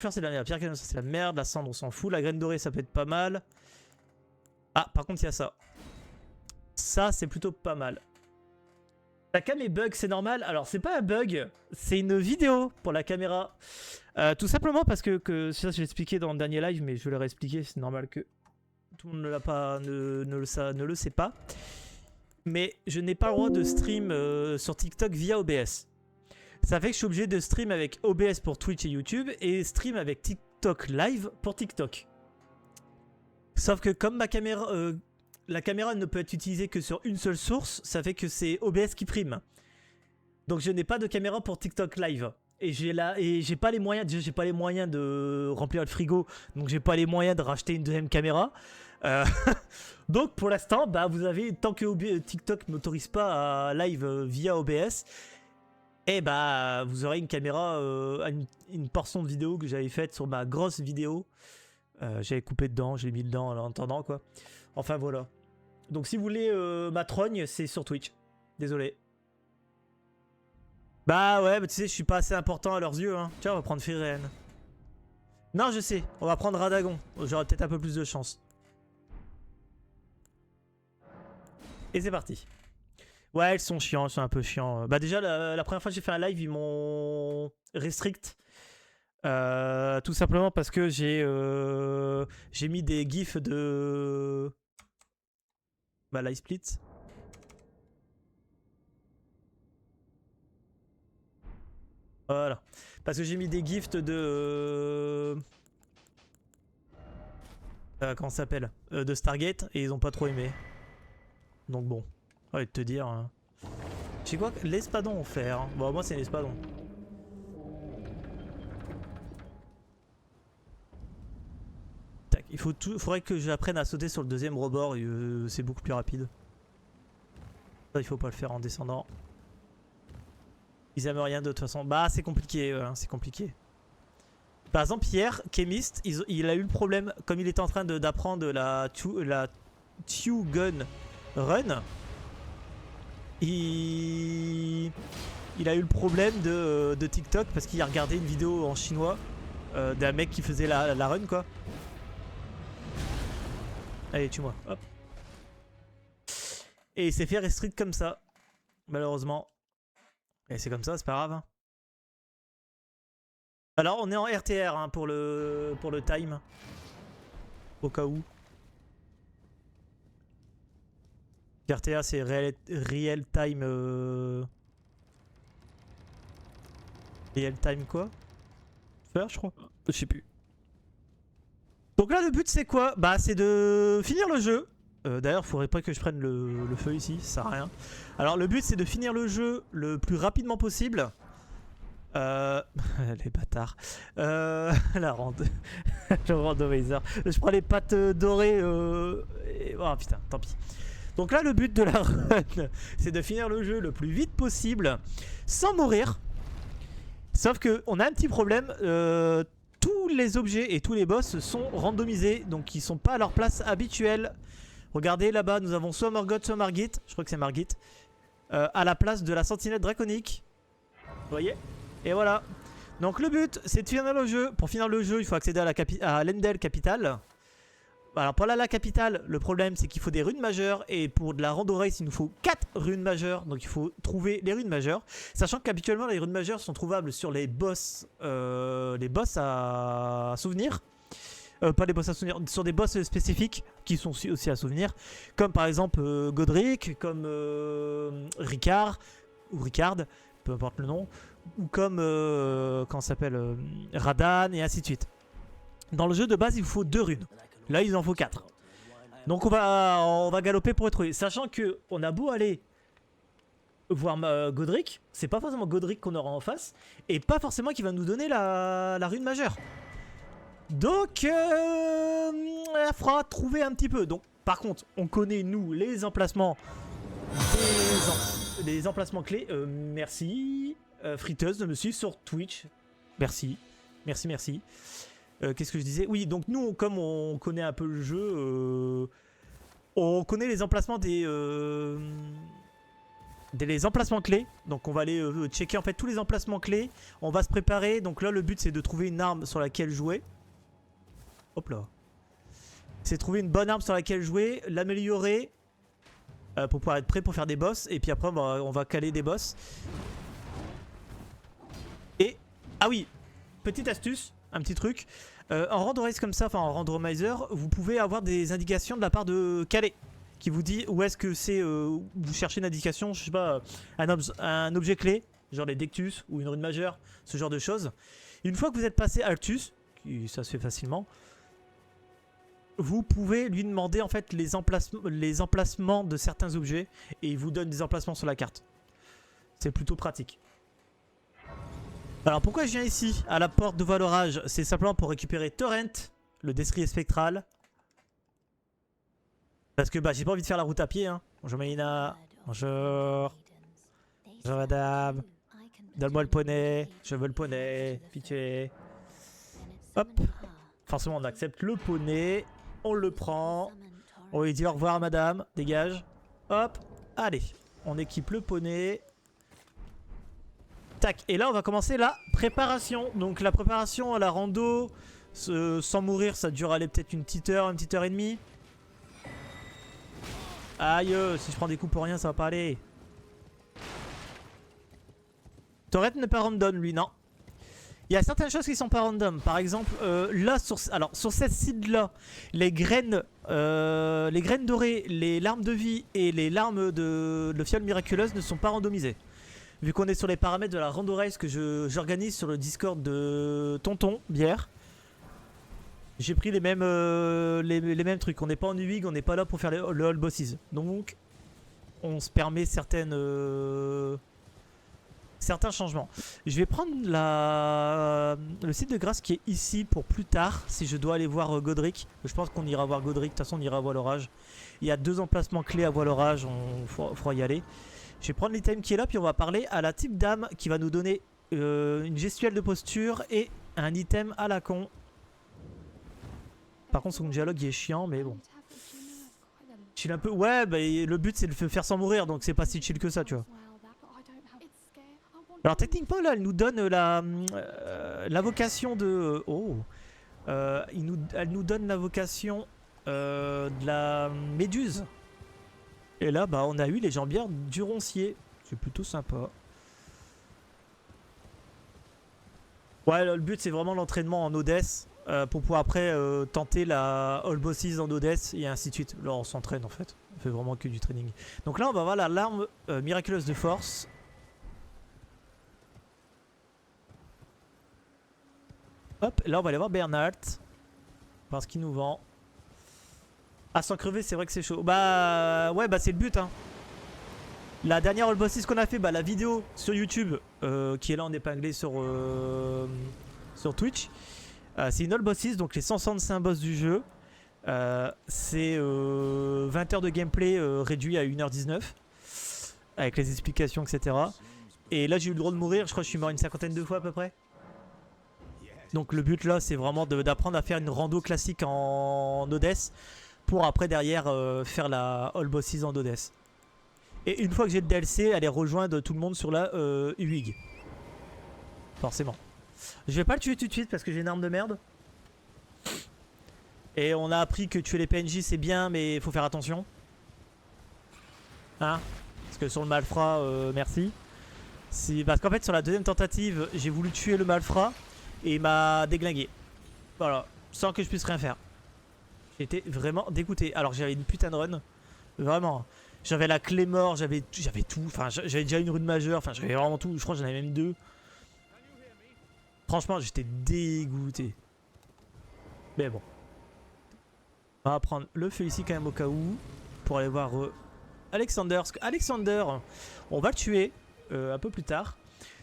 Faire c'est la pierre canon, ça c'est la merde. La cendre on s'en fout. La graine dorée ça peut être pas mal. Ah par contre il y a ça. Ça c'est plutôt pas mal. La cam est bug, c'est normal. Alors c'est pas un bug, c'est une vidéo pour la caméra. Tout simplement parce que ça je l'ai expliqué dans le dernier live, mais je vais le réexpliquer, c'est normal que tout le monde ne le sait pas. Mais je n'ai pas le droit de stream sur TikTok via OBS. Ça fait que je suis obligé de stream avec OBS pour Twitch et YouTube et stream avec TikTok Live pour TikTok. Sauf que comme ma caméra, la caméra ne peut être utilisée que sur une seule source, ça fait que c'est OBS qui prime. Donc je n'ai pas de caméra pour TikTok Live. Et j'ai pas les moyens, déjà j'ai pas les moyens de remplir le frigo, donc j'ai pas les moyens de racheter une deuxième caméra. Donc pour l'instant, bah vous avez, tant que TikTok n'autorise pas à live via OBS, et bah vous aurez une caméra, une portion de vidéo que j'avais faite sur ma grosse vidéo. J'avais coupé dedans, j'ai mis dedans en attendant quoi. Enfin voilà. Donc si vous voulez ma trogne, c'est sur Twitch. Désolé. Bah ouais, mais tu sais, je suis pas assez important à leurs yeux. Hein. Tiens, on va prendre Firéen. Non, je sais, on va prendre Radagon. J'aurai peut-être un peu plus de chance. Et c'est parti. Ouais, ils sont chiants, ils sont un peu chiants. Bah déjà, la première fois que j'ai fait un live, ils m'ont restrict. Tout simplement parce que j'ai mis des gifs de... Bah, live split. Voilà. Parce que j'ai mis des gifs de... comment ça s'appelle de Stargate, et ils ont pas trop aimé. Donc bon, j'ai envie de te dire... Hein. Je sais quoi, l'espadon on fait. Hein. Bon, moi c'est l'espadon. Tac, faudrait que j'apprenne à sauter sur le deuxième rebord, c'est beaucoup plus rapide. Ça, il faut pas le faire en descendant. Ils aiment rien de toute façon. Bah, c'est compliqué, c'est compliqué. Par exemple, hier, Chemist, il a eu le problème, comme il était en train d'apprendre la Two Gun Run, il a eu le problème de TikTok parce qu'il a regardé une vidéo en chinois d'un mec qui faisait la run, quoi. Allez, tue-moi, hop. Et il s'est fait restrict comme ça, malheureusement. Et c'est comme ça, c'est pas grave. Alors, on est en RTR hein, pour le time. Au cas où. RTA, c'est real time. Real time quoi? Faire, je crois. Je sais plus. Donc là, le but, c'est quoi? Bah, c'est de finir le jeu. D'ailleurs, faudrait pas que je prenne le feu ici, ça sert à rien. Alors, le but, c'est de finir le jeu le plus rapidement possible. Les bâtards. La le randomizer. Je prends les pattes dorées. Oh putain, tant pis. Donc là, le but de la run, c'est de finir le jeu le plus vite possible, sans mourir. Sauf qu'on a un petit problème. Tous les objets et tous les boss sont randomisés, donc ils sont pas à leur place habituelle. Regardez là-bas, nous avons soit Morgoth, soit Margit. Je crois que c'est Margit. À la place de la sentinelle draconique. Vous voyez? Et voilà. Donc le but, c'est de finir le jeu. Pour finir le jeu, il faut accéder à l'Endel Capital. Alors pour la capitale, le problème c'est qu'il faut des runes majeures. Et pour de la Rando Race, il nous faut 4 runes majeures. Donc il faut trouver les runes majeures. Sachant qu'habituellement les runes majeures sont trouvables sur les boss à souvenir. Pas les boss à souvenir, sur des boss spécifiques qui sont aussi à souvenir. Comme par exemple Godric, comme Ricard, ou Ricard, peu importe le nom. Ou comme, comment ça s'appelle, Radan et ainsi de suite. Dans le jeu de base, il vous faut 2 runes. Là, il en faut 4. Donc on va galoper pour les trouver. Sachant que on a beau aller voir Godric, c'est pas forcément Godric qu'on aura en face. Et pas forcément qu'il va nous donner la rune majeure. Donc, il faudra trouver un petit peu. Donc, par contre, on connaît, nous, les emplacements des emplacements clés. Merci. Friteuse de me suivre sur Twitch. Merci. Merci, merci. Qu'est-ce que je disais? Oui, donc nous, comme on connaît un peu le jeu, on connaît les emplacements des les emplacements clés. Donc on va aller checker en fait tous les emplacements clés. On va se préparer. Donc là le but c'est de trouver une arme sur laquelle jouer. Hop là. C'est trouver une bonne arme sur laquelle jouer, l'améliorer pour pouvoir être prêt pour faire des boss. Et puis après on va caler des boss. Et ah oui, petite astuce, un petit truc. En randomizer comme ça, enfin en randomizer, vous pouvez avoir des indications de la part de Calais qui vous dit où est-ce que c'est. Vous cherchez une indication, je sais pas, un objet clé, genre les Dectus ou une rune majeure, ce genre de choses. Une fois que vous êtes passé Altus, ça se fait facilement, vous pouvez lui demander en fait les emplacements de certains objets et il vous donne des emplacements sur la carte. C'est plutôt pratique. Alors pourquoi je viens ici à la porte de voie l'orage? C'est simplement pour récupérer Torrent, le destrier spectral. Parce que bah j'ai pas envie de faire la route à pied hein. Bonjour Maïna. Bonjour. Bonjour madame. Donne-moi le poney. Je veux le poney. Pitié. Hop. Forcément on accepte le poney. On le prend. On lui dit au revoir madame. Dégage. Hop. Allez. On équipe le poney. Tac. Et là on va commencer la préparation. Donc la préparation à la rando sans mourir ça dure aller peut-être une petite heure et demie. Aïe, si je prends des coups pour rien ça va pas aller. Torrent n'est pas random lui, non. Il y a certaines choses qui sont pas random. Par exemple, là sur cette site là, les graines dorées, les larmes de vie et les larmes de fiole miraculeuse ne sont pas randomisées. Vu qu'on est sur les paramètres de la rando race que j'organise sur le Discord de Tonton Bière, j'ai pris les mêmes trucs. On n'est pas en UIG, on n'est pas là pour faire le all bosses. Donc, on se permet certains changements. Je vais prendre le site de grâce qui est ici pour plus tard, si je dois aller voir Godric. Je pense qu'on ira voir Godric, de toute façon on ira à Voie l'Orage. Il y a 2 emplacements clés à Voie l'Orage, il faudra y aller. Je vais prendre l'item qui est là, puis on va parler à la type dame qui va nous donner une gestuelle de posture et un item à la con. Par contre son dialogue il est chiant mais bon. Chill un peu. Ouais bah le but c'est de le faire sans mourir donc c'est pas si chill que ça tu vois. Alors techniquement là elle nous donne l'invocation de... elle nous donne l'invocation de la méduse. Et là bah on a eu les jambières du roncier. C'est plutôt sympa. Ouais le but c'est vraiment l'entraînement en Odess. Pour pouvoir après tenter la All Bosses en Odess et ainsi de suite. Là on s'entraîne en fait, on fait vraiment que du training. Donc là on va voir la larme miraculeuse de force. Hop, là on va aller voir Bernard. Voir ce qu'il nous vend. Ah sans crever c'est vrai que c'est chaud. Bah ouais bah c'est le but hein. La dernière All Bosses qu'on a fait, bah la vidéo sur YouTube qui est là en épinglé sur Twitch. C'est une all bosses, donc les 165 boss du jeu. C'est 20 heures de gameplay réduit à 1h19. Avec les explications, etc. Et là j'ai eu le droit de mourir, je crois que je suis mort une 50aine de fois à peu près. Donc le but là c'est vraiment d'apprendre à faire une rando classique en Odess. Pour après derrière faire la all bosses en Odess. Et une fois que j'ai le DLC, aller rejoindre tout le monde sur la UIG. Forcément. Je vais pas le tuer tout de suite parce que j'ai une arme de merde. Et on a appris que tuer les PNJ c'est bien mais il faut faire attention. Hein? Parce que sur le malfrat, merci. Parce qu'en fait sur la deuxième tentative, j'ai voulu tuer le malfrat et il m'a déglingué. Voilà, sans que je puisse rien faire. J'étais vraiment dégoûté. Alors j'avais une putain de run. Vraiment. J'avais la clé mort, j'avais tout. Enfin j'avais déjà une rune majeure, enfin j'avais vraiment tout. Je crois que j'en avais même 2. Franchement, j'étais dégoûté. Mais bon. On va prendre le feu ici quand même au cas où. Pour aller voir Alexander. Alexander, on va le tuer un peu plus tard.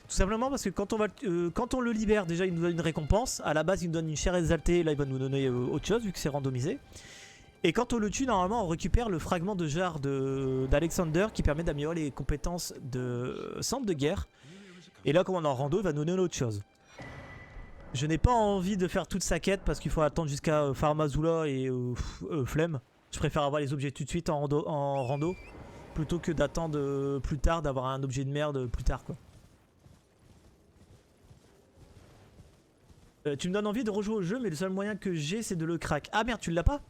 Tout simplement parce que quand on le libère, déjà il nous donne une récompense. À la base, il nous donne une chair exaltée. Là, il va nous donner autre chose vu que c'est randomisé. Et quand on le tue, normalement, on récupère le fragment de jarre d'Alexander qui permet d'améliorer les compétences de centre de guerre. Et là, comme on est en rando, il va nous donner autre chose. Je n'ai pas envie de faire toute sa quête parce qu'il faut attendre jusqu'à Pharmazula et Flemme. Je préfère avoir les objets tout de suite en rando. plutôt que d'attendre plus tard, d'avoir un objet de merde plus tard, quoi. Tu me donnes envie de rejouer au jeu, mais le seul moyen que j'ai, c'est de le crack. Ah merde, tu l'as pas?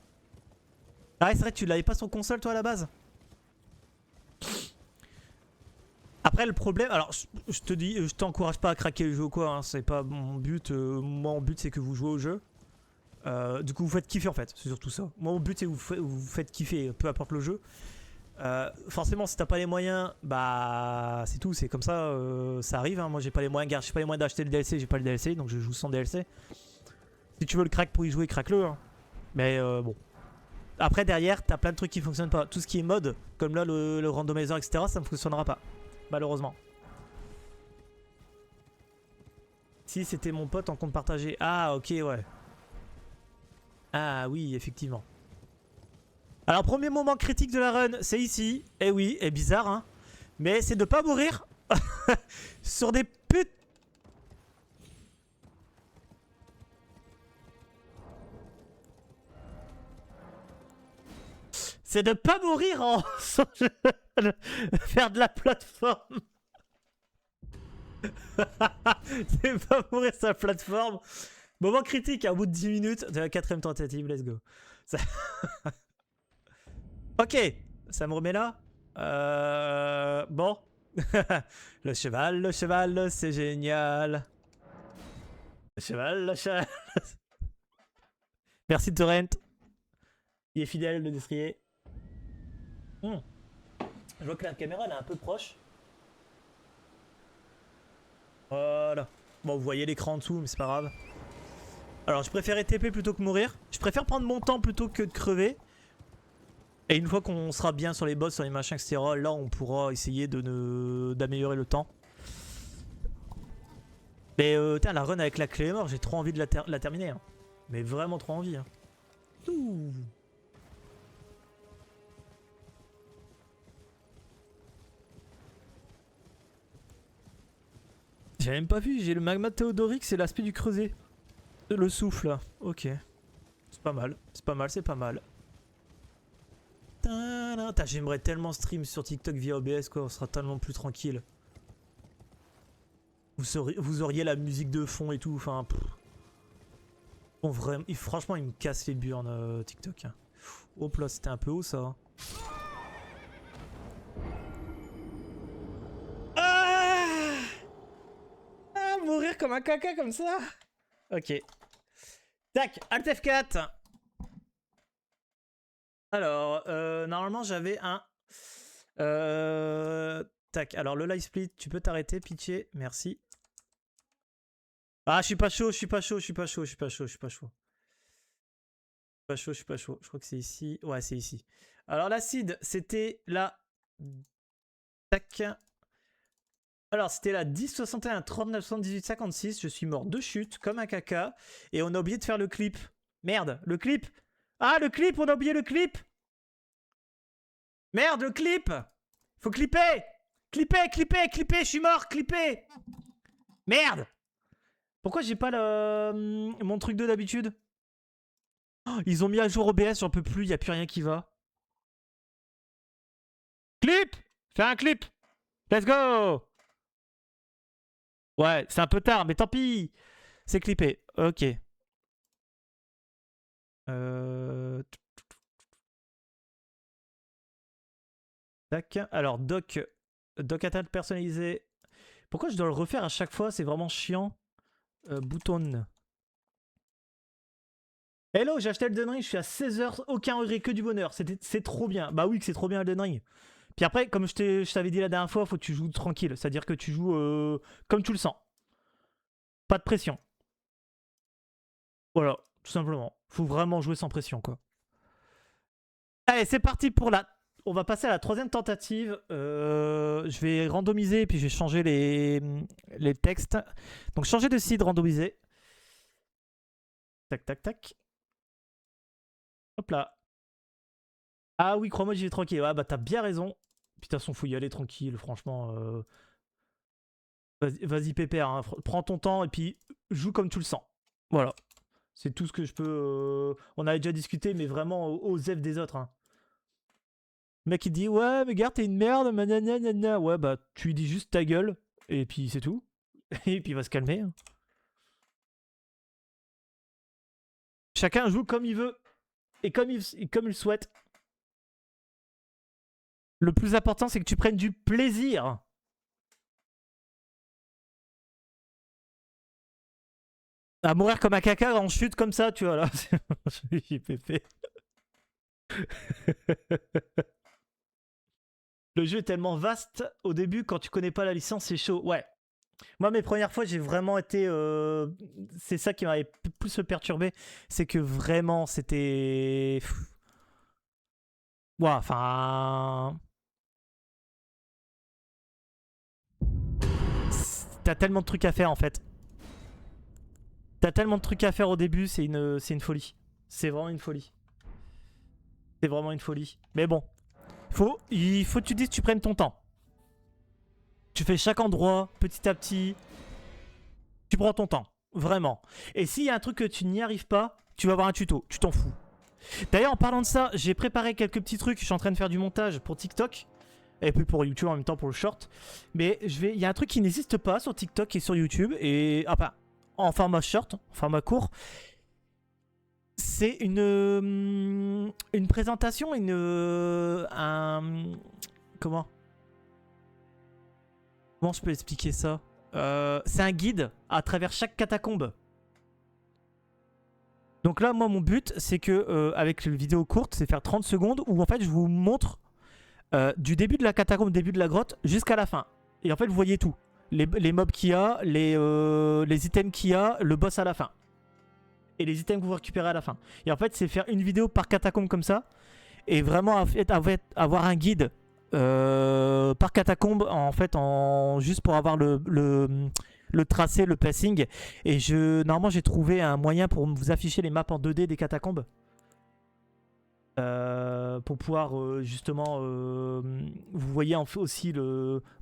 Ah ouais, c'est vrai, tu l'avais pas sur console, toi, à la base? Après, le problème... Alors, je te dis, je t'encourage pas à craquer le jeu ou quoi, hein, c'est pas mon but. Moi, mon but, c'est que vous jouez au jeu. Du coup, vous faites kiffer, en fait, c'est surtout ça. Moi, mon but, c'est que vous faites kiffer, peu importe le jeu. Forcément, si t'as pas les moyens, bah c'est tout, c'est comme ça, ça arrive. Hein. Moi j'ai pas les moyens, j'ai pas les moyens d'acheter le DLC, j'ai pas le DLC, donc je joue sans DLC. Si tu veux le crack pour y jouer, craque-le. Hein. Mais bon. Après derrière, t'as plein de trucs qui fonctionnent pas. Tout ce qui est mode, comme là le randomizer, etc., ça ne fonctionnera pas, malheureusement. Si c'était mon pote en compte partagé. Ah ok, ouais. Ah oui, effectivement. Alors premier moment critique de la run, c'est ici. Eh oui, et bizarre hein. Mais c'est de pas mourir sur des putes. C'est de pas mourir en faire de la plateforme. C'est pas mourir sur la plateforme. Moment critique, au bout de 10 minutes de la 4ème tentative, let's go. Ça... ok, ça me remet là. Bon. Le cheval, c'est génial. Le cheval. Merci Torrent. Il est fidèle, le destrier. Je vois que la caméra elle est un peu proche. Voilà. Bon, vous voyez l'écran en dessous, mais c'est pas grave. Alors, je préférais TP plutôt que mourir. Je préfère prendre mon temps plutôt que de crever. Et une fois qu'on sera bien sur les boss, sur les machins, etc., là, on pourra essayer d'améliorer le temps. Mais tiens, la run avec la clé est morte, j'ai trop envie de la terminer. Hein. Mais vraiment trop envie. Hein. Ouh. J'ai même pas vu, j'ai le magma théodorique, c'est l'aspect du creuset. Le souffle là, ok. C'est pas mal, c'est pas mal, c'est pas mal. J'aimerais tellement stream sur TikTok via OBS quoi, on sera tellement plus tranquille. Vous auriez la musique de fond et tout, enfin... Bon, vraiment, franchement il me casse les burnes TikTok. Hein. Hop là, c'était un peu haut ça. Mourir comme un caca comme ça. Ok. Tac, Alt F4. Alors, normalement j'avais un... tac, alors le live split, tu peux t'arrêter, pitié, merci. Ah, je suis pas chaud. Je crois que c'est ici. Ouais, c'est ici. Alors l'acide, c'était la... Tac. Alors, c'était la 10 61 39 78 56. Je suis mort de chute, comme un caca. Et on a oublié de faire le clip. Merde, le clip. Ah, le clip, on a oublié le clip. Merde, le clip. Faut clipper. Clipper, je suis mort, clipper. Merde. Pourquoi j'ai pas mon truc de d'habitude? Oh, ils ont mis à jour OBS, j'en peux plus, y a plus rien qui va. Clip. Fais un clip. Let's go. Ouais, c'est un peu tard, mais tant pis. C'est clippé. Ok. Tac. Alors, doc attaque personnalisé. Pourquoi je dois le refaire à chaque fois? C'est vraiment chiant. Bouton. Hello, j'ai acheté Elden Ring, je suis à 16h, aucun regret, que du bonheur. C'est trop bien. Bah oui, que c'est trop bien Elden Ring. Puis après, comme je t'avais dit la dernière fois, faut que tu joues tranquille. C'est-à-dire que tu joues comme tu le sens. Pas de pression. Voilà, tout simplement. Faut vraiment jouer sans pression, quoi. Allez, c'est parti pour la... On va passer à la 3ème tentative. Je vais randomiser et puis je vais changer les textes. Donc changer de seed, randomiser. Tac, tac, tac. Hop là. Ah oui, crois-moi, j'y vais tranquille. Ah bah t'as bien raison. Puis de toute façon, faut y aller tranquille, franchement. Vas-y, pépère. Hein. Prends ton temps et puis joue comme tu le sens. Voilà. C'est tout ce que je peux... On avait déjà discuté, mais vraiment aux F des autres. Hein. Le mec il dit ouais mais gars t'es une merde, nanana. Ouais bah tu lui dis juste ta gueule et puis c'est tout. Et puis il va se calmer. Hein. Chacun joue comme il veut et comme il souhaite. Le plus important c'est que tu prennes du plaisir. À mourir comme un caca en chute comme ça, tu vois là. Pépé. Le jeu est tellement vaste au début, quand tu connais pas la licence, c'est chaud. Ouais. Moi, mes premières fois, j'ai vraiment été. C'est ça qui m'avait plus perturbé. C'est que vraiment, c'était. Ouais, enfin. T'as tellement de trucs à faire en fait. T'as tellement de trucs à faire au début, c'est une folie. C'est vraiment une folie. C'est vraiment une folie. Mais bon, il faut que tu dises que tu prennes ton temps. Tu fais chaque endroit petit à petit. Tu prends ton temps, vraiment. Et s'il y a un truc que tu n'y arrives pas, tu vas avoir un tuto. Tu t'en fous. D'ailleurs, en parlant de ça, j'ai préparé quelques petits trucs. Je suis en train de faire du montage pour TikTok. Et puis pour YouTube en même temps pour le short. Mais il y a un truc qui n'existe pas sur TikTok et sur YouTube. Et enfin, en format short, en format court. C'est une présentation, comment je peux expliquer ça. C'est un guide à travers chaque catacombe. Donc là, moi, mon but, c'est que, avec une vidéo courte, c'est faire 30 secondes où en fait, je vous montre du début de la catacombe, début de la grotte, jusqu'à la fin. Et en fait, vous voyez tout. Les mobs qu'il y a, les items qu'il y a, le boss à la fin. Et les items que vous récupérez à la fin. Et en fait, c'est faire une vidéo par catacombe comme ça. Et vraiment avoir un guide par catacombe, en fait, juste pour avoir le tracé, le passing. Et normalement, j'ai trouvé un moyen pour vous afficher les maps en 2D des catacombes. Pour pouvoir justement vous voyez aussi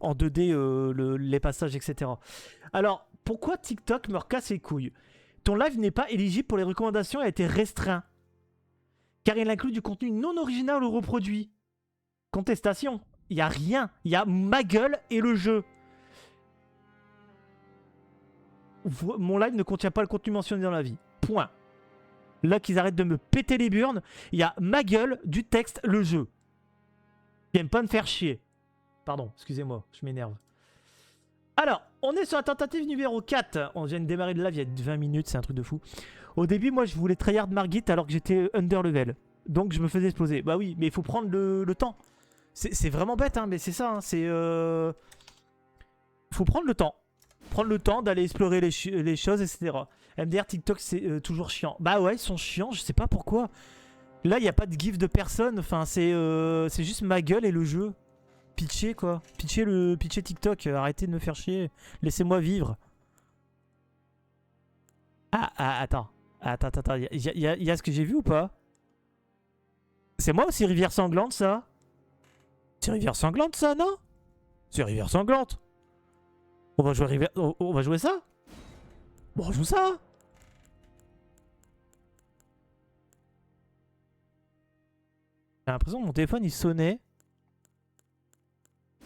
en 2D les passages, etc. Alors pourquoi TikTok me recasse les couilles? Ton live n'est pas éligible pour les recommandations et a été restreint car il inclut du contenu non original ou reproduit. Contestation, il y a rien, il y a ma gueule et le jeu. Mon live ne contient pas le contenu mentionné dans la vie, point. Là qu'ils arrêtent de me péter les burnes, il y a ma gueule, du texte, le jeu. Ils aiment pas me faire chier. Pardon, excusez-moi, je m'énerve. Alors, on est sur la tentative numéro 4. On vient de démarrer le live il y a 20 minutes, c'est un truc de fou. Au début, moi, je voulais tryhard Margit alors que j'étais under level. Donc, je me faisais exploser. Bah oui, mais il faut prendre le temps. C'est vraiment bête, hein, mais c'est ça. Hein, c'est... Faut prendre le temps. Prendre le temps d'aller explorer les choses, etc. MDR, TikTok, c'est toujours chiant. Bah ouais, ils sont chiants, je sais pas pourquoi. Là, il n'y a pas de gif de personne. Enfin, c'est juste ma gueule et le jeu. Pitcher, quoi. Pitcher TikTok. Arrêtez de me faire chier. Laissez-moi vivre. Attends. Attends. Il y a ce que j'ai vu ou pas? C'est moi aussi Rivière Sanglante, ça? C'est Rivière Sanglante, ça, non? C'est Rivière Sanglante. On va jouer on va jouer ça? Bon, on joue ça. J'ai l'impression que mon téléphone il sonnait.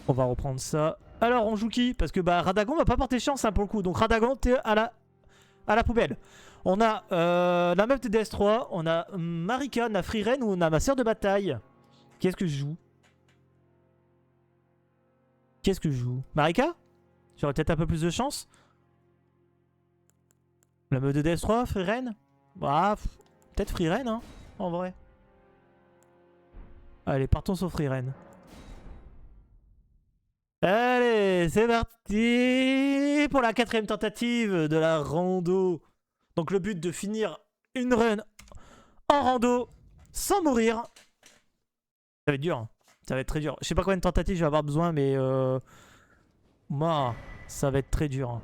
On va reprendre ça. Alors on joue qui? Parce que bah Radagon va pas porter chance hein, pour le coup. Donc Radagon t'es à la poubelle. On a la meuf de DS3. On a Marika, on a Freeren ou on a ma sœur de bataille. Qu'est-ce que je joue? Qu'est-ce que je joue? Marika? J'aurais peut-être un peu plus de chance. La meuf de DS3, Freeren? Bah peut-être Freeren hein, en vrai. Allez, partons sur Freeren. Allez, c'est parti pour la 4ème tentative de la rando. Donc le but de finir une run en rando sans mourir. Ça va être dur, hein. Ça va être très dur. Je sais pas combien de tentatives je vais avoir besoin, mais moi, ça va être très dur. Hein.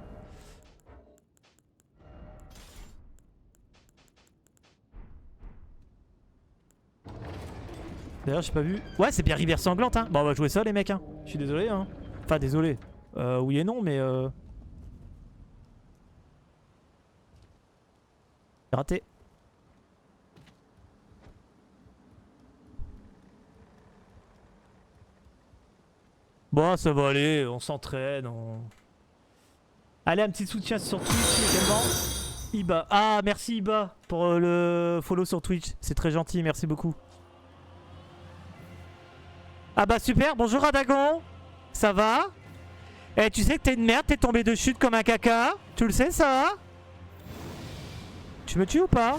D'ailleurs, j'ai pas vu. Ouais, c'est bien Rivière Sanglante. Hein. Bon, on va jouer ça, les mecs. Hein. Je suis désolé. Hein. Enfin, désolé. Oui et non, mais raté. Bon, ça va aller, on s'entraîne. Allez, un petit soutien sur Twitch également. Iba. Ah, merci Iba pour le follow sur Twitch. C'est très gentil, merci beaucoup. Ah bah super, bonjour Radagon. Ça va? Eh, tu sais que t'es une merde, t'es tombé de chute comme un caca. Tu le sais ça? Tu me tues ou pas?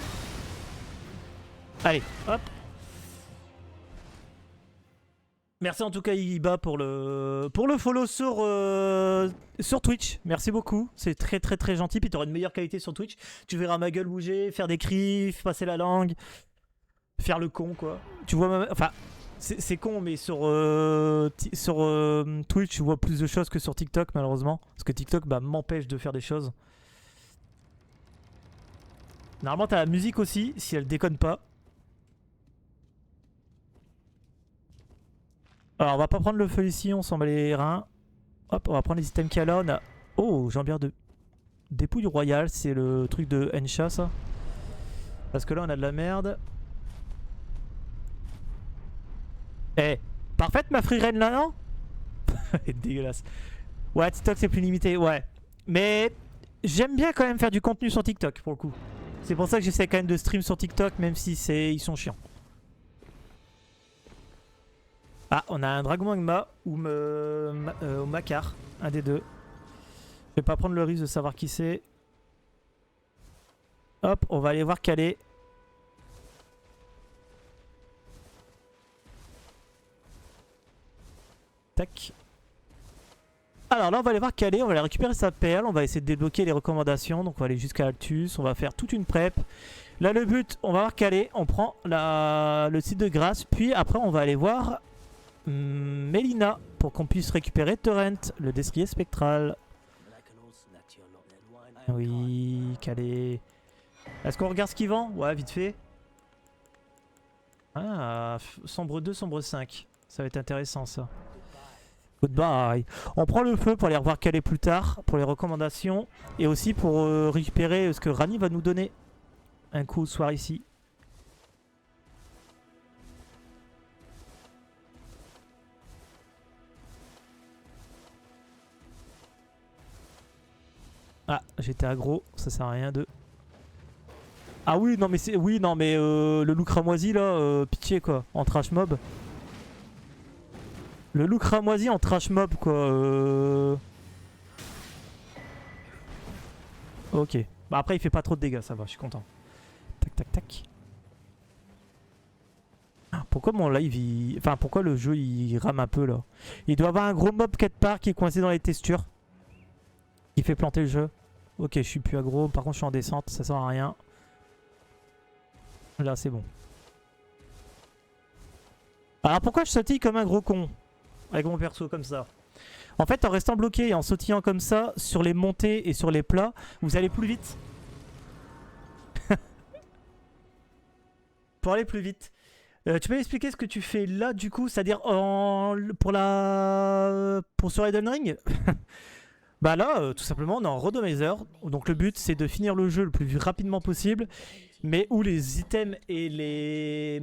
Allez, hop. Merci en tout cas Iba pour le follow sur Twitch. Merci beaucoup. C'est très très très gentil. Puis tu auras une meilleure qualité sur Twitch. Tu verras ma gueule bouger, faire des cris, passer la langue, faire le con quoi. Tu vois enfin c'est con mais sur Twitch tu vois plus de choses que sur TikTok malheureusement. Parce que TikTok bah, m'empêche de faire des choses. Normalement t'as la musique aussi si elle déconne pas. Alors on va pas prendre le feu ici, on s'en bat les reins. Hop, on va prendre les items qu'il y a là. On a... Oh, jambière de dépouille royale, c'est le truc de Hensha ça. Parce que là on a de la merde. Eh, parfaite ma free reine là non? Elle est dégueulasse. Ouais, TikTok c'est plus limité, ouais. Mais j'aime bien quand même faire du contenu sur TikTok pour le coup. C'est pour ça que j'essaie quand même de stream sur TikTok même si ils sont chiants. Ah, on a un Dragon Magma ou Makar, un des deux. Je vais pas prendre le risque de savoir qui c'est. Hop, on va aller voir Calais. Tac. Alors là, on va aller voir Calais, on va aller récupérer sa perle, on va essayer de débloquer les recommandations. Donc on va aller jusqu'à Altus, on va faire toute une prep. Là, le but, on va voir Calais, on prend le site de grâce, puis après, on va aller voir Mélina pour qu'on puisse récupérer Torrent, le destrier spectral. Oui, Calais. Est-ce qu'on regarde ce qu'il vend? Ouais, vite fait. Ah, sombre 2, sombre 5. Ça va être intéressant ça. Goodbye. On prend le feu pour aller revoir Calais plus tard, pour les recommandations. Et aussi pour récupérer ce que Rani va nous donner. Un coup au soir ici. Ah, j'étais aggro, ça sert à rien de... Ah oui, non mais c'est... Oui, non mais le loup cramoisi là, pitié quoi, en trash mob. Le loup cramoisi en trash mob quoi. Ok. Bah après il fait pas trop de dégâts, ça va, je suis content. Tac tac tac. Pourquoi mon live il... Enfin pourquoi le jeu il rame un peu là? Il doit avoir un gros mob quelque part qui est coincé dans les textures. Qui fait planter le jeu. Ok, je suis plus aggro, par contre je suis en descente, ça sert à rien. Là c'est bon. Alors pourquoi je sautille comme un gros con avec mon perso comme ça? En fait en restant bloqué et en sautillant comme ça sur les montées et sur les plats, vous allez plus vite. Pour aller plus vite. Tu peux m'expliquer ce que tu fais là du coup? C'est-à-dire pour sur Elden Ring? Bah là, tout simplement, on est en randomizer. Donc le but, c'est de finir le jeu le plus rapidement possible. Mais où les items et les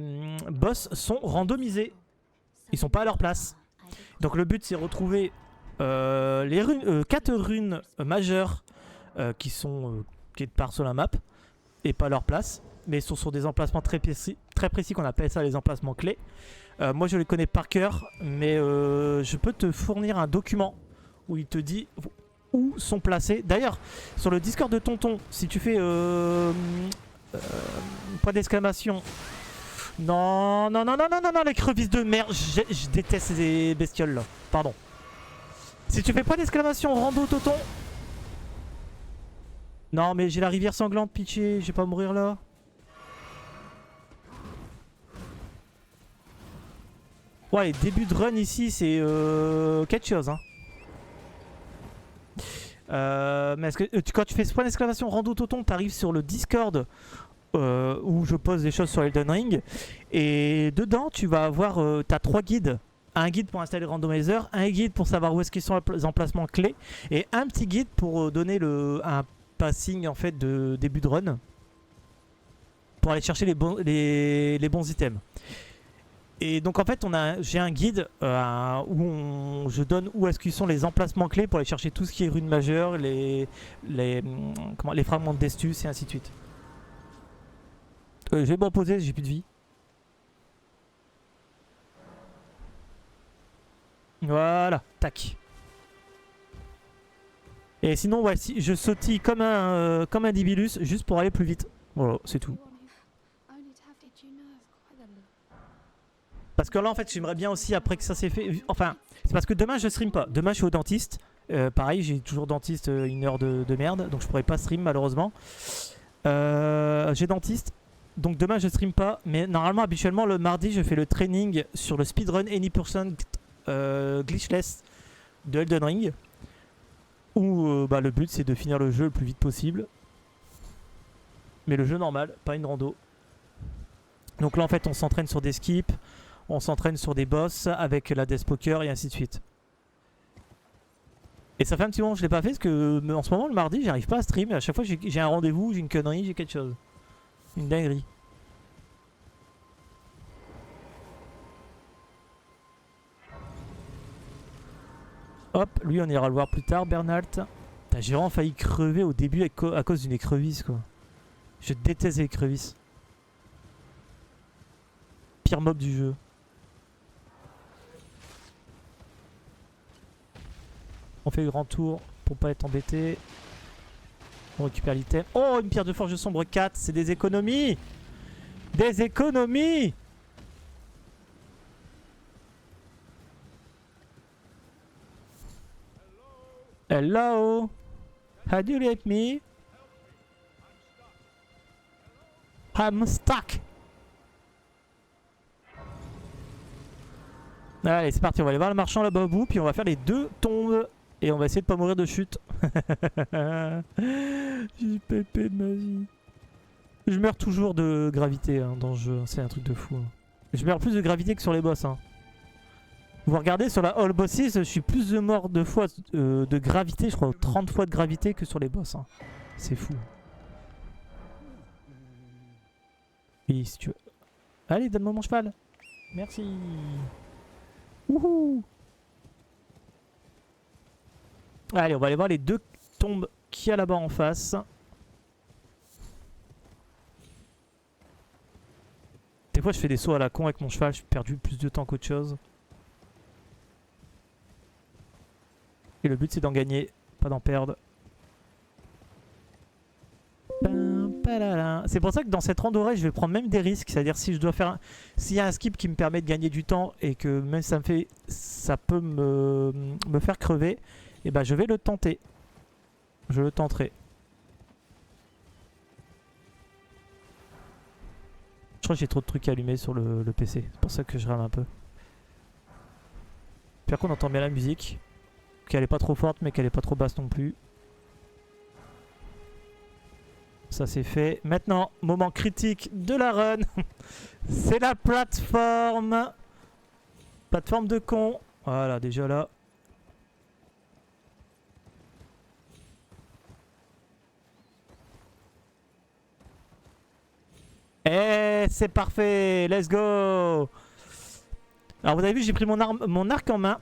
boss sont randomisés. Ils sont pas à leur place. Donc le but, c'est retrouver les runes, 4 runes majeures qui sont quelque part sur la map. Et pas à leur place. Mais sont sur des emplacements très précis qu'on appelle ça les emplacements clés. Moi, je les connais par cœur. Mais je peux te fournir un document où il te dit... où sont placés. D'ailleurs, sur le Discord de Tonton, si tu fais point d'exclamation. Non, non, non, non, non, non, non, les crevisses de merde. Je déteste ces bestioles là. Pardon. Si tu fais point d'exclamation rando Tonton. Non, mais j'ai la rivière sanglante, pitié. Je vais pas mourir là. Ouais, les débuts de run ici, c'est quelque chose, hein. Mais est-ce que quand tu fais ce point d'exclamation rando Toton, t'arrives sur le Discord où je pose des choses sur Elden Ring et dedans tu vas avoir t'as 3 guides. Un guide pour installer le randomizer, un guide pour savoir où est-ce qu'ils sont les emplacements clés et un petit guide pour donner un passing en fait de début de run pour aller chercher les bons items. Et donc en fait j'ai un guide je donne où est-ce qu'ils sont les emplacements clés pour aller chercher tout ce qui est runes majeures, les fragments de Destus et ainsi de suite. Je vais me reposer, j'ai plus de vie. Voilà, tac. Et sinon, ouais, je sautille comme un Dibilus juste pour aller plus vite. Voilà, c'est tout. Parce que là, en fait, j'aimerais bien aussi, après que ça s'est fait... Enfin, c'est parce que demain, je stream pas. Demain, je suis au dentiste. Pareil, j'ai toujours dentiste une heure de merde. Donc, je pourrais pas stream, malheureusement. J'ai dentiste. Donc, demain, je stream pas. Mais normalement, habituellement, le mardi, je fais le training sur le speedrun Any% glitchless de Elden Ring. Où le but, c'est de finir le jeu le plus vite possible. Mais le jeu normal, pas une rando. Donc là, en fait, on s'entraîne sur des skips. On s'entraîne sur des boss avec la Death Poker et ainsi de suite. Et ça fait un petit moment que je l'ai pas fait parce que en ce moment le mardi j'arrive pas à stream et à chaque fois j'ai un rendez-vous, j'ai une connerie, j'ai quelque chose. Une dinguerie. Hop, lui on ira le voir plus tard, Bernalt. J'ai vraiment failli crever au début à cause d'une écrevisse quoi. Je déteste les écrevisses. Pire mob du jeu. On fait le grand tour pour pas être embêté. On récupère l'item. Oh, une pierre de forge sombre 4, c'est des économies. Des économies. Hello. How do you let me? I'm stuck. Allez, c'est parti, on va aller voir le marchand là-bas au bout, puis on va faire les 2 tombes. Et on va essayer de pas mourir de chute. J'ai pépé de ma vie. Je meurs toujours de gravité hein, dans le jeu, c'est un truc de fou. Hein. Je meurs plus de gravité que sur les boss. Hein. Vous regardez sur la All Bosses, je suis plus de mort de fois de gravité, je crois 30 fois de gravité que sur les boss. Hein. C'est fou. Oui, si tu veux. Allez, donne-moi mon cheval. Merci. Wouhou. Allez, on va aller voir les 2 tombes qu'il y a là-bas en face. Des fois, je fais des sauts à la con avec mon cheval. J'ai perdu plus de temps qu'autre chose. Et le but, c'est d'en gagner, pas d'en perdre. C'est pour ça que dans cette randonnée, je vais prendre même des risques. C'est-à-dire si je dois faire s'il y a un skip qui me permet de gagner du temps et que même ça peut me faire crever, et ben je vais le tenter. Je le tenterai. Je crois que j'ai trop de trucs à allumer sur le PC. C'est pour ça que je rame un peu. J'espère qu'on entend bien la musique. Qu'elle est pas trop forte mais qu'elle est pas trop basse non plus. Ça c'est fait. Maintenant, moment critique de la run. C'est la plateforme. Plateforme de con. Voilà, déjà là. Et c'est parfait. Let's go. Alors vous avez vu, j'ai pris mon arc en main.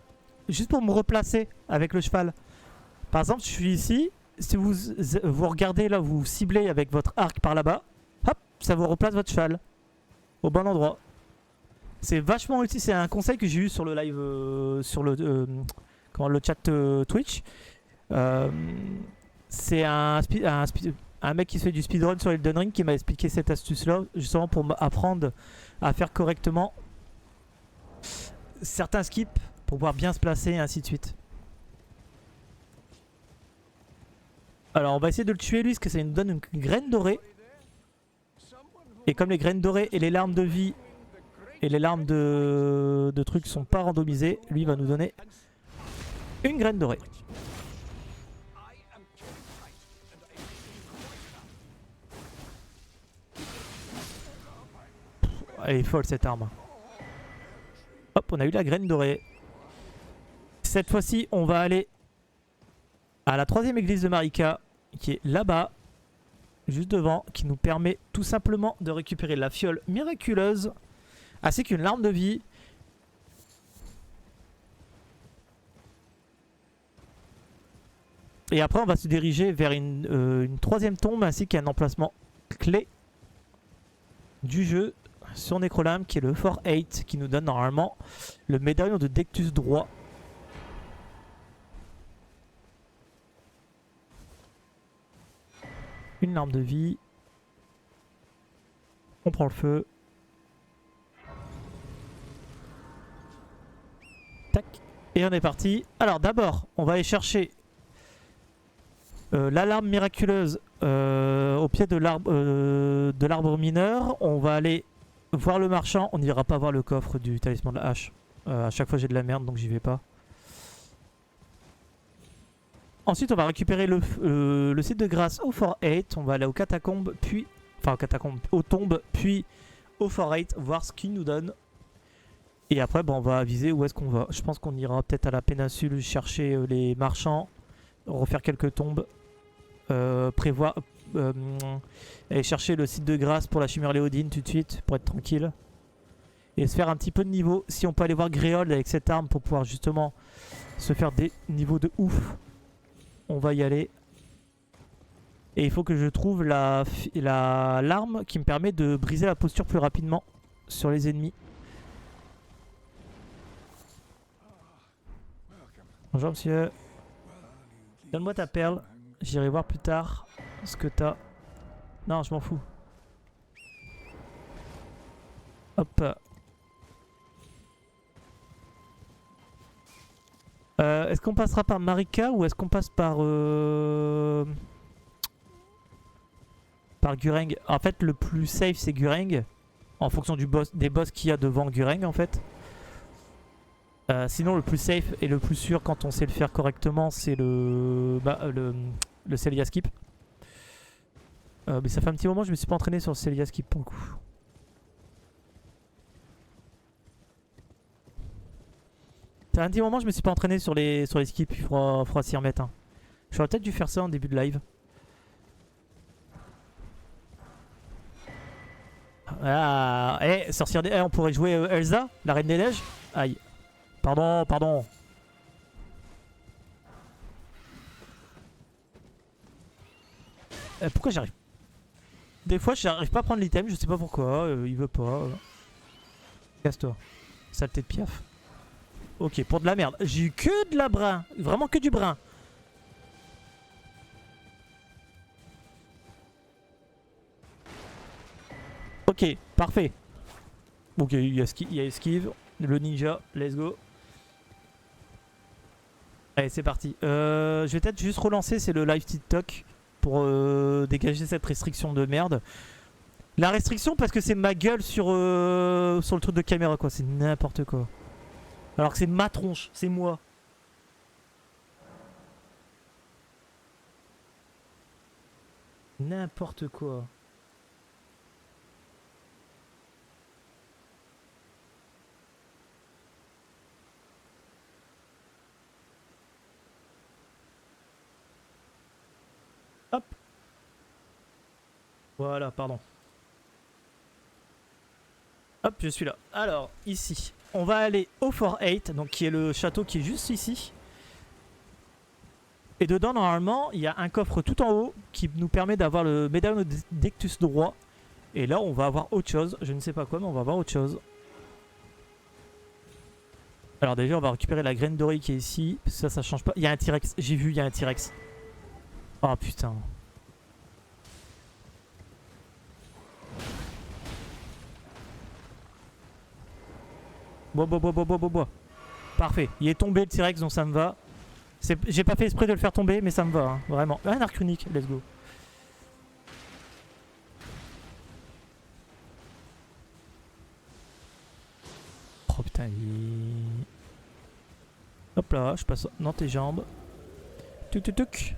Juste pour me replacer avec le cheval. Par exemple, je suis ici. Si vous regardez là, vous ciblez avec votre arc par là-bas, hop, ça vous replace votre cheval au bon endroit. C'est vachement utile. C'est un conseil que j'ai eu sur le live, sur le chat Twitch. C'est un mec qui se fait du speedrun sur Elden Ring qui m'a expliqué cette astuce-là, justement pour m'apprendre à faire correctement certains skips pour pouvoir bien se placer et ainsi de suite. Alors on va essayer de le tuer lui parce que ça nous donne une graine dorée. Et comme les graines dorées et les larmes de vie et les larmes de trucs sont pas randomisées, lui va nous donner une graine dorée. Elle est folle cette arme. Hop, on a eu la graine dorée. Cette fois-ci, on va aller à la 3e église de Marika, qui est là-bas, juste devant, qui nous permet tout simplement de récupérer la fiole miraculeuse ainsi qu'une larme de vie. Et après on va se diriger vers une troisième tombe ainsi qu'un emplacement clé du jeu sur Necrolam qui est le Fort 8 qui nous donne normalement le médaillon de Dectus droit. Une larme de vie. On prend le feu. Tac. Et on est parti. Alors d'abord, on va aller chercher l'alarme miraculeuse au pied de l'arbre mineur. On va aller voir le marchand. On n'ira pas voir le coffre du talisman de la hache. À chaque fois j'ai de la merde donc j'y vais pas. Ensuite on va récupérer le site de grâce au Fort 8. On va aller aux catacombes puis... Enfin aux catacombes, aux tombes puis au Fort 8. Voir ce qu'il nous donne. Et après on va aviser où est-ce qu'on va. Je pense qu'on ira peut-être à la péninsule chercher les marchands. Refaire quelques tombes. Prévoir... aller chercher le site de grâce pour la chimère Léodine tout de suite. Pour être tranquille. Et se faire un petit peu de niveau. Si on peut aller voir Gréol avec cette arme pour pouvoir justement se faire des niveaux de ouf. On va y aller. Et il faut que je trouve l'arme qui me permet de briser la posture plus rapidement sur les ennemis. Bonjour monsieur. Donne-moi ta perle. J'irai voir plus tard ce que t'as. Non, je m'en fous. Hop. Est-ce qu'on passera par Marika ou est-ce qu'on passe par Gureng? En fait, le plus safe c'est Gureng, en fonction des boss qu'il y a devant Gureng en fait. Sinon, le plus safe et le plus sûr quand on sait le faire correctement, c'est le Celia Skip. Mais ça fait un petit moment que je me suis pas entraîné sur le Celia Skip pour le coup. Ça fait un petit moment que je me suis pas entraîné sur les skips, il faudra s'y remettre. Hein. J'aurais peut-être dû faire ça en début de live. Ah, sorcière des... on pourrait jouer Elsa, la reine des neiges. Aïe. Pardon, pardon. Pourquoi j'arrive? Des fois j'arrive pas à prendre l'item, je sais pas pourquoi, il veut pas. Casse-toi. Saleté de piaf. Ok, pour de la merde. J'ai eu que de la brun. Vraiment que du brun. Ok, parfait. Ok, il y a esquive. Le ninja, let's go. Allez, c'est parti. Je vais peut-être juste relancer, c'est le live TikTok. Pour dégager cette restriction de merde. La restriction parce que c'est ma gueule sur le truc de caméra quoi. C'est n'importe quoi. Alors que c'est ma tronche, c'est moi. N'importe quoi. Hop. Voilà, pardon. Hop, je suis là. Alors, ici, on va aller au Fort 8, donc qui est le château qui est juste ici. Et dedans, normalement, il y a un coffre tout en haut qui nous permet d'avoir le médaillon de Dectus droit. Et là, on va avoir autre chose. Je ne sais pas quoi, mais on va avoir autre chose. Alors déjà, on va récupérer la graine dorée qui est ici. Ça change pas. Il y a un T-Rex. J'ai vu, il y a un T-Rex. Oh putain. Bois. Parfait. Il est tombé le T-Rex, donc ça me va. J'ai pas fait exprès de le faire tomber, mais ça me va, hein, vraiment. Un arc unique, let's go. Oh putain, Hop là, je passe dans tes jambes. Tuc.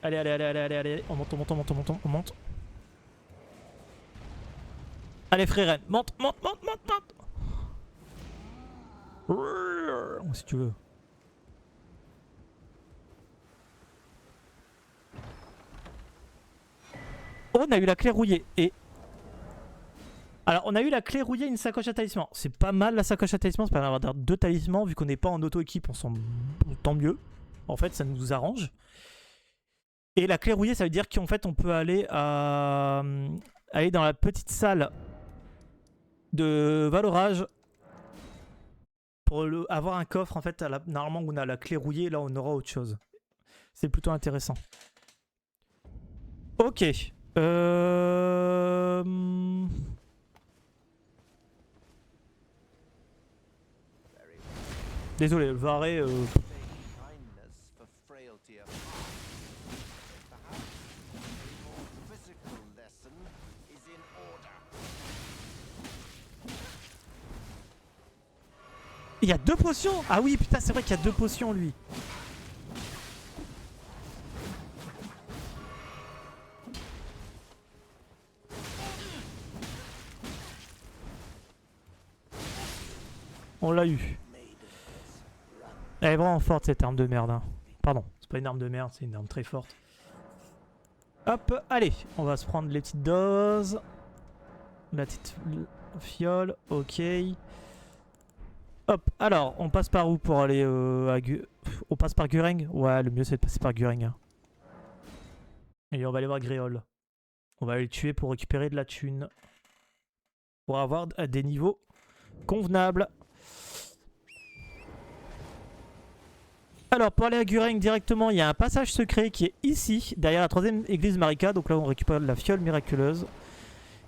Allez. On monte. Allez frérène, monte. Si tu veux. Oh, on a eu la clé rouillée et... Alors, on a eu la clé rouillée et une sacoche à talisman. C'est pas mal la sacoche à talisman, c'est pas mal d'avoir 2 talismans. Vu qu'on n'est pas en auto-équipe, tant mieux. En fait, ça nous arrange. Et la clé rouillée, ça veut dire qu'en fait, on peut aller dans la petite salle de valorage pour avoir un coffre. En fait, normalement, on a la clé rouillée, là, on aura autre chose. C'est plutôt intéressant. Ok. Désolé, le Varé... Il y a 2 potions. Ah oui, putain, c'est vrai qu'il y a 2 potions, lui. On l'a eu. Elle est vraiment forte, cette arme de merde. Hein. Pardon, c'est pas une arme de merde, c'est une arme très forte. Hop, allez, on va se prendre les petites doses. La petite fiole, ok. Hop, alors, on passe par où pour aller on passe par Gureng? Ouais, le mieux c'est de passer par Gureng. Hein. Et on va aller voir Gréol. On va aller le tuer pour récupérer de la thune. Pour avoir des niveaux convenables. Alors, pour aller à Gureng directement, il y a un passage secret qui est ici, derrière la 3ème église Marika. Donc là, on récupère la fiole miraculeuse.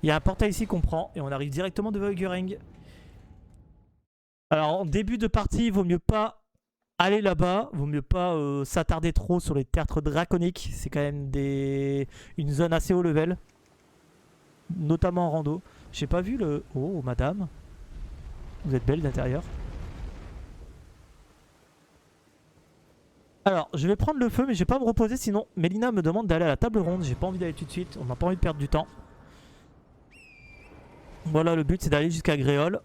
Il y a un portail ici qu'on prend et on arrive directement devant Gureng. Alors, en début de partie, il vaut mieux pas aller là-bas. Vaut mieux pas s'attarder trop sur les tertres draconiques. C'est quand même une zone assez haut level. Notamment en rando. J'ai pas vu le... Oh, madame. Vous êtes belle d'intérieur. Alors, je vais prendre le feu, mais je vais pas me reposer, sinon Mélina me demande d'aller à la table ronde. J'ai pas envie d'aller tout de suite, on n'a pas envie de perdre du temps. Voilà, le but c'est d'aller jusqu'à Gréol.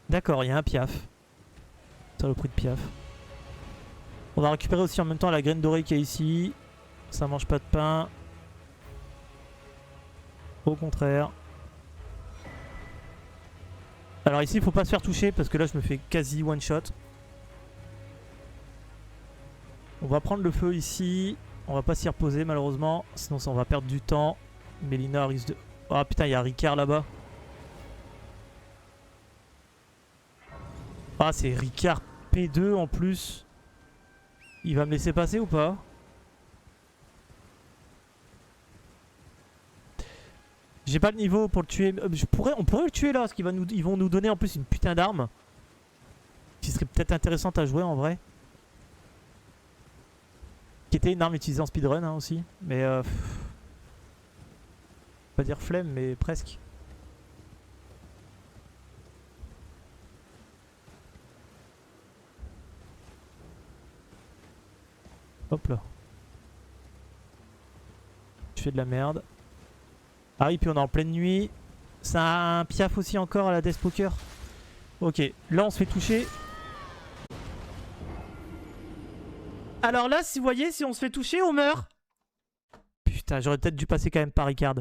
D'accord, il y a un piaf. Saloperie de piaf. On va récupérer aussi en même temps la graine dorée qui est ici. Ça mange pas de pain. Au contraire. Alors ici, il faut pas se faire toucher parce que là, je me fais quasi one shot. On va prendre le feu ici. On va pas s'y reposer malheureusement. Sinon, ça, on va perdre du temps. Mélina risque de... Oh putain, il y a Ricard là-bas. Ah, c'est Ricard P2 en plus. Il va me laisser passer ou pas? J'ai pas le niveau pour le tuer. On pourrait le tuer là, parce qu'ils vont nous donner en plus une putain d'arme. Qui serait peut-être intéressante à jouer en vrai. Qui était une arme utilisée en speedrun hein, aussi. Mais pas dire flemme, mais presque. Hop là. Je fais de la merde. Ah oui, puis on est en pleine nuit. Ça a un piaf aussi encore à la Death Poker. Ok, là on se fait toucher. Alors là, si vous voyez, si on se fait toucher, on meurt. Putain, j'aurais peut-être dû passer quand même par Ricard.